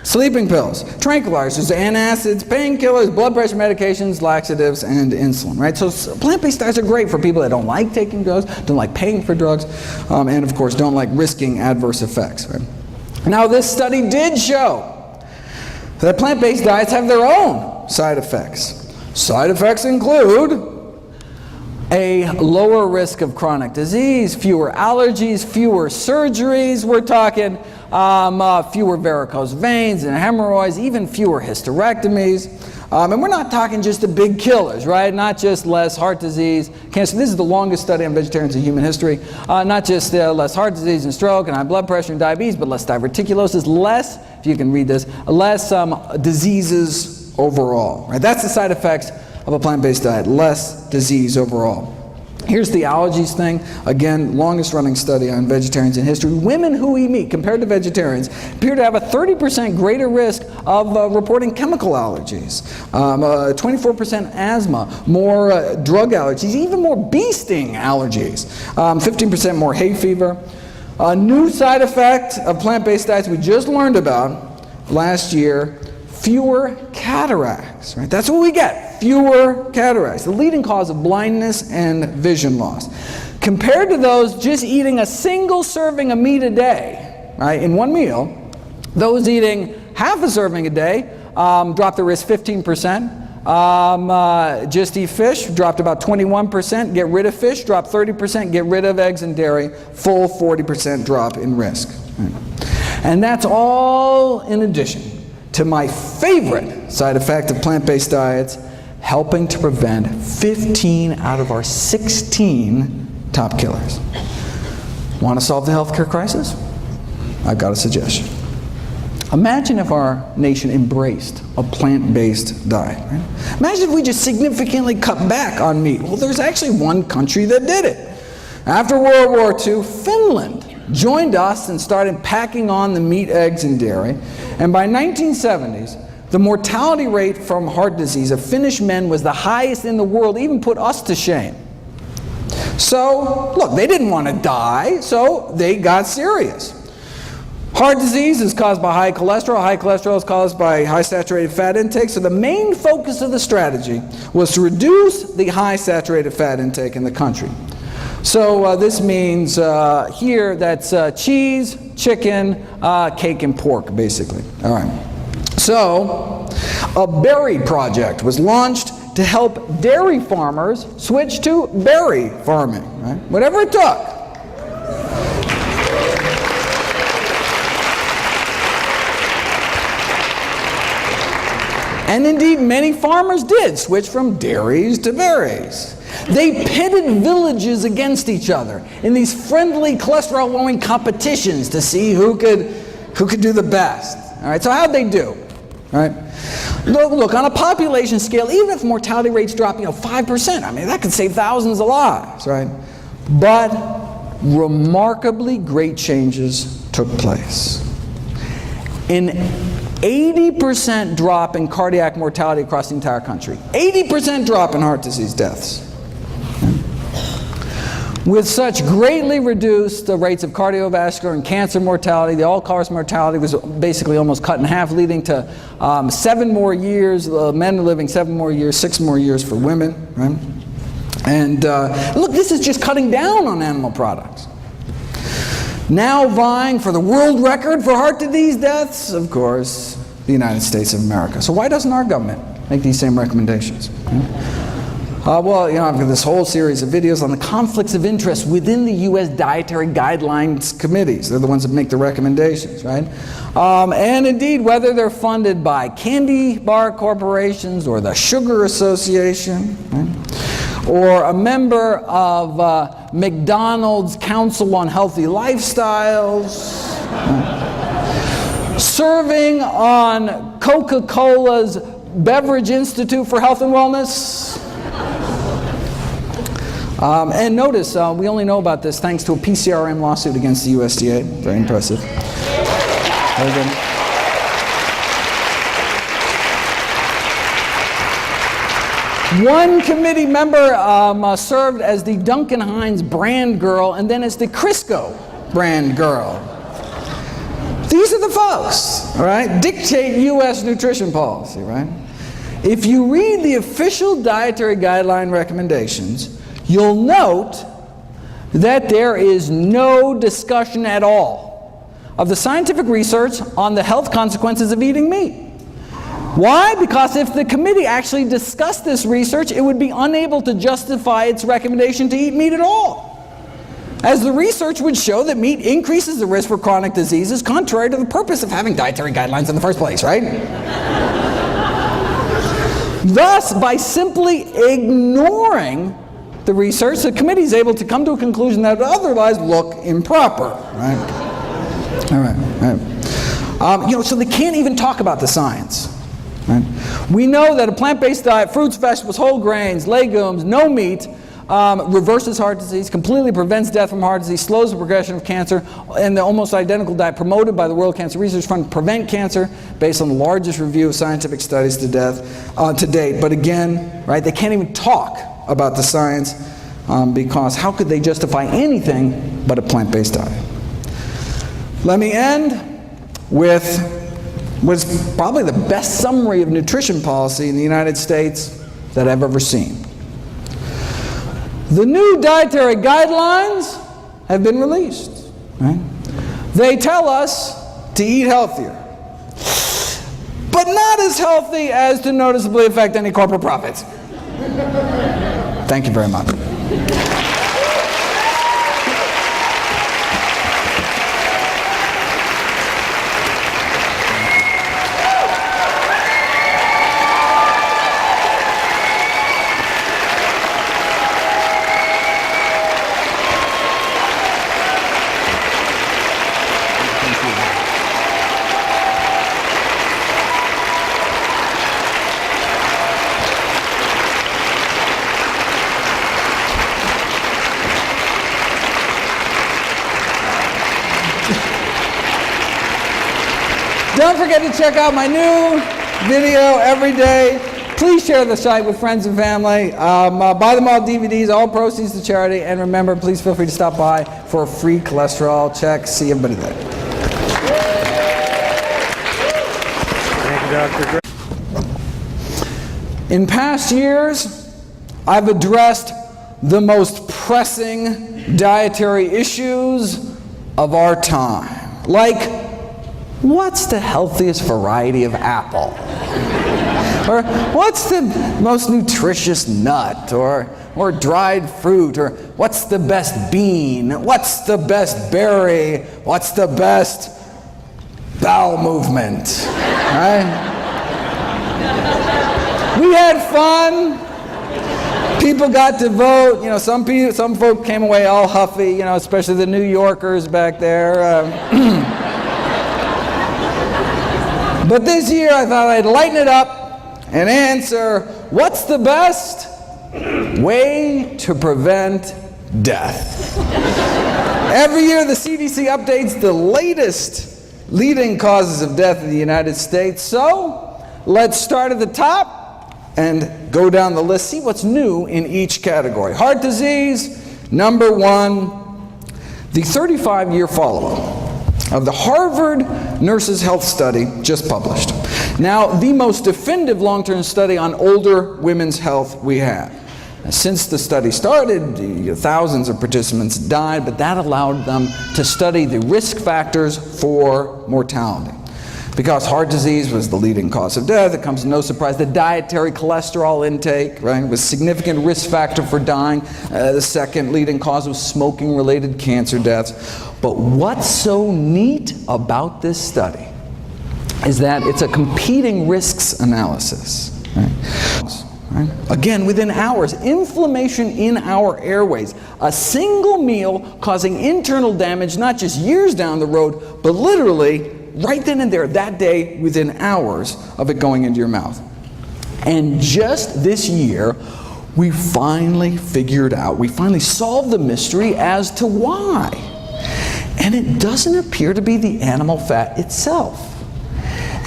sleeping pills, tranquilizers, antacids, painkillers, blood pressure medications, laxatives, and insulin, right? So plant-based diets are great for people that don't like taking drugs, don't like paying for drugs, and of course don't like risking adverse effects, right? Now this study did show that plant-based diets have their own side effects. Side effects include a lower risk of chronic disease, fewer allergies, fewer surgeries. We're talking fewer varicose veins and hemorrhoids, even fewer hysterectomies. And we're not talking just the big killers, right? Not just less heart disease, cancer. This is the longest study on vegetarians in human history. Not just less heart disease and stroke and high blood pressure and diabetes, but less diverticulosis, less, if you can read this, less diseases overall, right? That's the side effects of a plant-based diet, less disease overall. Here's the allergies thing. Again, longest running study on vegetarians in history. Women who eat meat compared to vegetarians appear to have a 30% greater risk of reporting chemical allergies, 24% asthma, more drug allergies, even more bee sting allergies, 15% more hay fever. A new side effect of plant-based diets we just learned about last year, fewer cataracts, right? That's what we get, fewer cataracts, the leading cause of blindness and vision loss. Compared to those just eating a single serving of meat a day, right, in one meal, those eating half a serving a day dropped the risk 15%. Just eat fish, dropped about 21%. Get rid of fish, dropped 30%. Get rid of eggs and dairy, full 40% drop in risk. Right. And that's all in addition to my favorite side effect of plant-based diets, helping to prevent 15 out of our 16 top killers. Want to solve the healthcare crisis? I've got a suggestion. Imagine if our nation embraced a plant-based diet. Right? Imagine if we just significantly cut back on meat. Well, there's actually one country that did it. After World War II, Finland joined us and started packing on the meat, eggs, and dairy. And by 1970s, the mortality rate from heart disease of Finnish men was the highest in the world, even put us to shame. So, look, they didn't want to die, so they got serious. Heart disease is caused by high cholesterol. High cholesterol is caused by high saturated fat intake. So the main focus of the strategy was to reduce the high saturated fat intake in the country. So this means here that's cheese, chicken, cake, and pork, basically. All right. So a berry project was launched to help dairy farmers switch to berry farming, right? Whatever it took. And indeed, many farmers did switch from dairies to berries. They pitted villages against each other in these friendly cholesterol-lowering competitions to see who could do the best. All right, so how'd they do? All right, look, on a population scale, even if mortality rates drop, 5%, I mean, that could save thousands of lives, right? But remarkably great changes took place. An 80% drop in cardiac mortality across the entire country. 80% drop in heart disease deaths. With such greatly reduced rates of cardiovascular and cancer mortality, the all-cause mortality was basically almost cut in half, leading to 7 more years, men are living 7 more years, 6 more years for women, right? And look, this is just cutting down on animal products. Now vying for the world record for heart disease deaths, of course, the United States of America. So why doesn't our government make these same recommendations? Well, I've got this whole series of videos on the conflicts of interest within the U.S. Dietary Guidelines Committees. They're the ones that make the recommendations, right? And indeed, whether they're funded by candy bar corporations or the Sugar Association, right? Or a member of McDonald's Council on Healthy Lifestyles, right? Serving on Coca-Cola's Beverage Institute for Health and Wellness. And notice, we only know about this thanks to a PCRM lawsuit against the USDA. Very impressive. Very good. One committee member served as the Duncan Hines brand girl and then as the Crisco brand girl. These are the folks, all right, dictate U.S. nutrition policy, right? If you read the official dietary guideline recommendations, you'll note that there is no discussion at all of the scientific research on the health consequences of eating meat. Why? Because if the committee actually discussed this research, it would be unable to justify its recommendation to eat meat at all, as the research would show that meat increases the risk for chronic diseases, contrary to the purpose of having dietary guidelines in the first place, right? Thus, by simply ignoring the research, the committee is able to come to a conclusion that would otherwise look improper, right? All right. So they can't even talk about the science. Right? We know that a plant-based diet, fruits, vegetables, whole grains, legumes, no meat, reverses heart disease, completely prevents death from heart disease, slows the progression of cancer, and the almost identical diet promoted by the World Cancer Research Fund prevent cancer based on the largest review of scientific studies to date. But again, right, they can't even talk about the science because how could they justify anything but a plant-based diet? Let me end with what's probably the best summary of nutrition policy in the United States that I've ever seen. The new dietary guidelines have been released. Right? They tell us to eat healthier, but not as healthy as to noticeably affect any corporate profits. Thank you very much. Don't forget to check out my new video every day. Please share the site with friends and family. Buy them all DVDs, all proceeds to charity. And remember, please feel free to stop by for a free cholesterol check. See everybody there. Thank you, Dr. In past years, I've addressed the most pressing dietary issues of our time, like what's the healthiest variety of apple? Or what's the most nutritious nut? Or dried fruit? Or what's the best bean? What's the best berry? What's the best bowel movement? Right? We had fun. People got to vote. You know, some folk came away all huffy. You know, especially the New Yorkers back there. But this year I thought I'd lighten it up and answer, what's the best way to prevent death? Every year the CDC updates the latest leading causes of death in the United States. So let's start at the top and go down the list, see what's new in each category. Heart disease, number one, the 35-year follow-up of the Harvard Nurses' Health Study just published. Now, the most definitive long-term study on older women's health we have. Since the study started, thousands of participants died, but that allowed them to study the risk factors for mortality. Because heart disease was the leading cause of death, it comes as no surprise. The dietary cholesterol intake, right, was a significant risk factor for dying. The second leading cause was smoking-related cancer deaths. But what's so neat about this study is that it's a competing risks analysis. Right? Again, within hours, inflammation in our airways, a single meal causing internal damage, not just years down the road, but literally right then and there, that day, within hours of it going into your mouth. And just this year, we finally figured out, we finally solved the mystery as to why. And it doesn't appear to be the animal fat itself.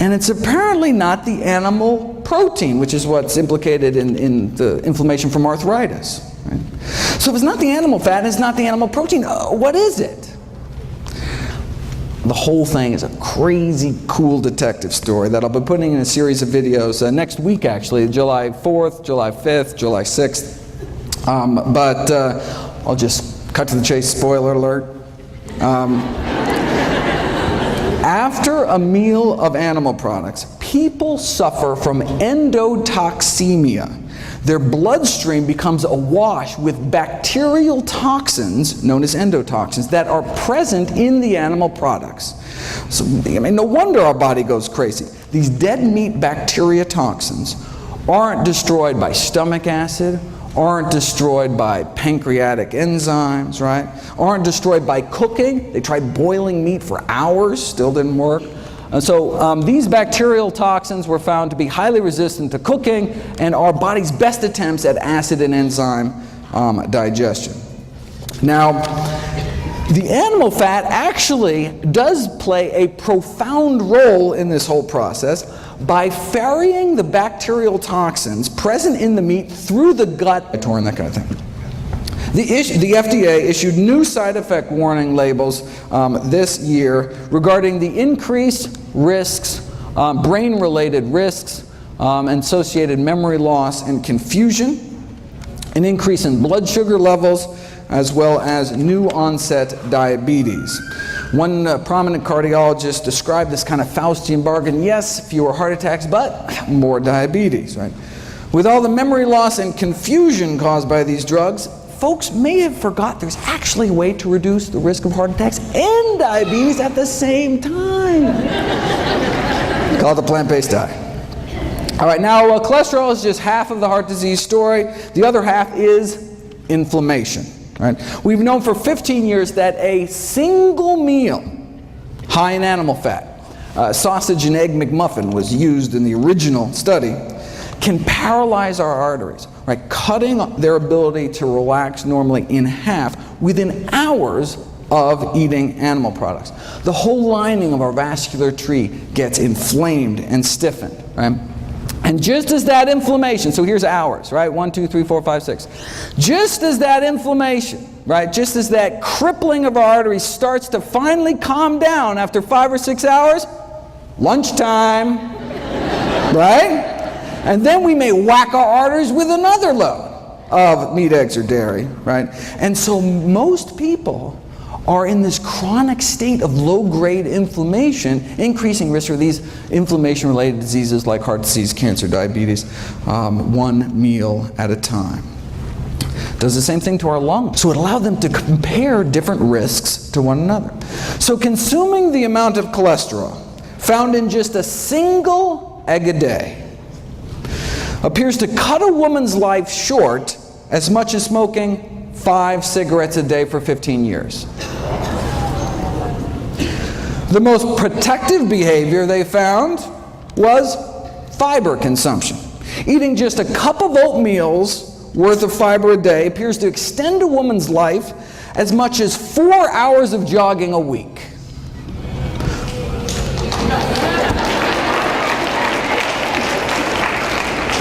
And it's apparently not the animal protein, which is what's implicated in the inflammation from arthritis. Right? So if it's not the animal fat and it's not the animal protein, what is it? The whole thing is a crazy cool detective story that I'll be putting in a series of videos next week, actually, July 4th, July 5th, July 6th. But I'll just cut to the chase, spoiler alert. After a meal of animal products, people suffer from endotoxemia. Their bloodstream becomes awash with bacterial toxins, known as endotoxins, that are present in the animal products. So, I mean, no wonder our body goes crazy. These dead meat bacteria toxins aren't destroyed by stomach acid, aren't destroyed by pancreatic enzymes, right? Aren't destroyed by cooking. They tried boiling meat for hours, still didn't work. So these bacterial toxins were found to be highly resistant to cooking and our body's best attempts at acid and enzyme digestion. Now, the animal fat actually does play a profound role in this whole process by ferrying the bacterial toxins present in the meat through the gut and that kind of thing. The FDA issued new side effect warning labels this year regarding the increased risks, brain-related risks, associated memory loss and confusion, an increase in blood sugar levels, as well as new onset diabetes. One prominent cardiologist described this kind of Faustian bargain: yes, fewer heart attacks, but more diabetes, right? With all the memory loss and confusion caused by these drugs, folks may have forgot there's actually a way to reduce the risk of heart attacks and diabetes at the same time. Called the plant-based diet. All right, now cholesterol is just half of the heart disease story. The other half is inflammation. Right? We've known for 15 years that a single meal high in animal fat, sausage and egg McMuffin was used in the original study, can paralyze our arteries, right? Cutting their ability to relax normally in half within hours of eating animal products. The whole lining of our vascular tree gets inflamed and stiffened, right? And just as that inflammation, so here's hours, right? 1, 2, 3, 4, 5, 6. Just as that inflammation, right? Just as that crippling of our arteries starts to finally calm down after 5 or 6 hours, lunchtime, right? And then we may whack our arteries with another load of meat, eggs, or dairy, right? And so most people are in this chronic state of low-grade inflammation, increasing risk for these inflammation-related diseases like heart disease, cancer, diabetes, one meal at a time. Does the same thing to our lungs. So it allowed them to compare different risks to one another. So consuming the amount of cholesterol found in just a single egg a day appears to cut a woman's life short as much as smoking 5 cigarettes a day for 15 years. The most protective behavior they found was fiber consumption. Eating just a cup of oatmeal's worth of fiber a day appears to extend a woman's life as much as 4 hours of jogging a week.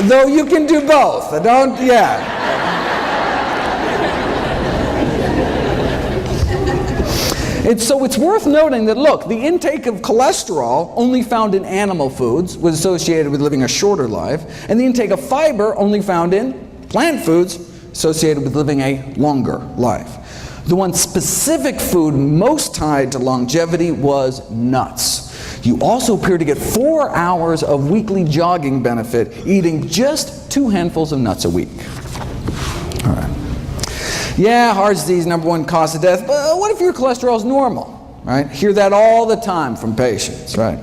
Though you can do both. So it's worth noting that, look, the intake of cholesterol only found in animal foods was associated with living a shorter life, and the intake of fiber only found in plant foods associated with living a longer life. The one specific food most tied to longevity was nuts. You also appear to get 4 hours of weekly jogging benefit eating just 2 handfuls of nuts a week. All right. Yeah, heart disease, #1 cause of death, but what if your cholesterol is normal, right? Hear that all the time from patients, right?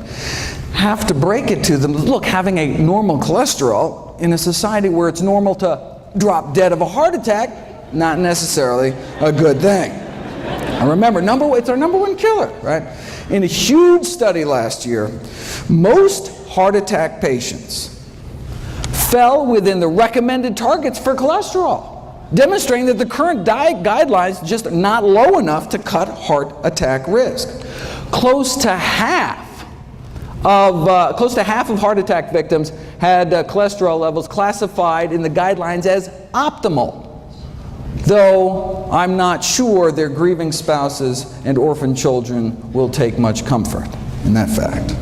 Have to break it to them. Look, having a normal cholesterol in a society where it's normal to drop dead of a heart attack, not necessarily a good thing. And remember, it's our #1 killer, right? In a huge study last year, most heart attack patients fell within the recommended targets for cholesterol, demonstrating that the current diet guidelines are just not low enough to cut heart attack risk. Close to half of heart attack victims had cholesterol levels classified in the guidelines as optimal, though I'm not sure their grieving spouses and orphan children will take much comfort in that fact.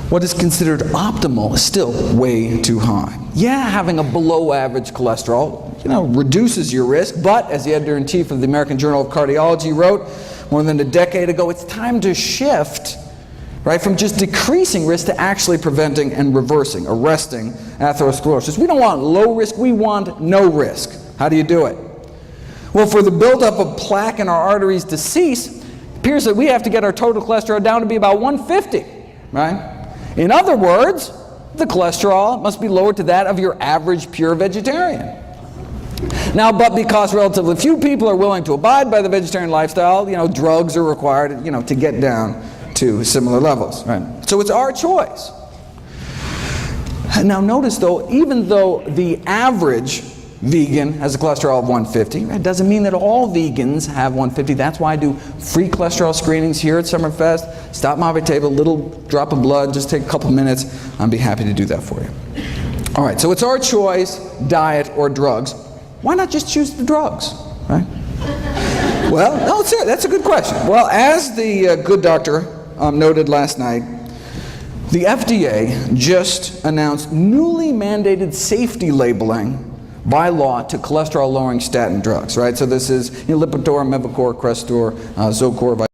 What is considered optimal is still way too high. Yeah, having a below average cholesterol, reduces your risk, but as the editor-in-chief of the American Journal of Cardiology wrote more than a decade ago, it's time to shift, right, from just decreasing risk to actually preventing and arresting atherosclerosis. We don't want low risk, we want no risk. How do you do it? Well, for the buildup of plaque in our arteries to cease, it appears that we have to get our total cholesterol down to be about 150, right? In other words, the cholesterol must be lowered to that of your average pure vegetarian. Now, but because relatively few people are willing to abide by the vegetarian lifestyle, drugs are required, to get down to similar levels, right? So it's our choice. Now notice though, even though the average vegan has a cholesterol of 150. It doesn't mean that all vegans have 150. That's why I do free cholesterol screenings here at Summerfest. Stop by my table, little drop of blood, just take a couple minutes. I'd be happy to do that for you. All right, so it's our choice, diet or drugs. Why not just choose the drugs, right? Well, no, that's a good question. Well, as the good doctor noted last night, the FDA just announced newly mandated safety labeling by law to cholesterol-lowering statin drugs, right? So this is Lipitor, Mevacor, Crestor, Zocor,